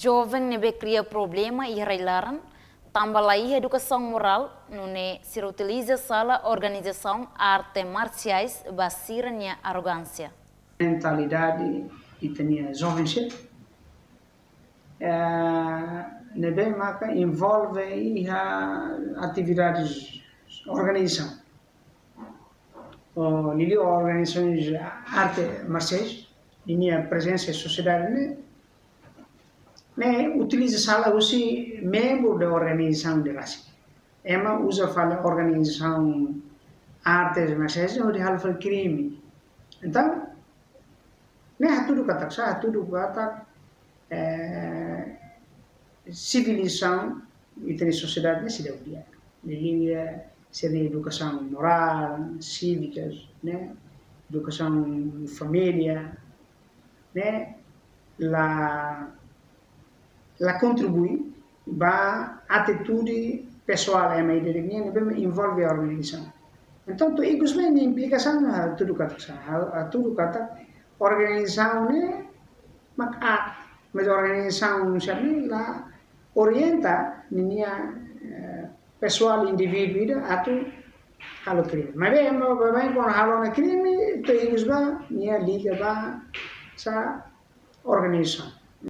jovem nebe cria problema e reilaran, também lá educação moral, não se utiliza sala organização arte marciais basira na arrogância. Mentalidade e tinha jovens, nebe marca envolve atividades organização. Lili organizações arte marciais, minha presença em sociedade, né, utiliza sala aussi membro da organização de raça. Ema usa fala organização artes marciais onde ela fala crime. Então, né, tudo kata civilização e tem sociedade nesse dia. Lili seria educação moral, cívica, né, educação família, né, la contribui para atitude pessoal é mais envolve a organização. Então, isso bem implicação a tudo kata organização né, mas a organização lá orienta minha pessoal indivíduo a tu halo crime. Mas bem quando halo na crime, tu isso vai minha liga vai sa organização.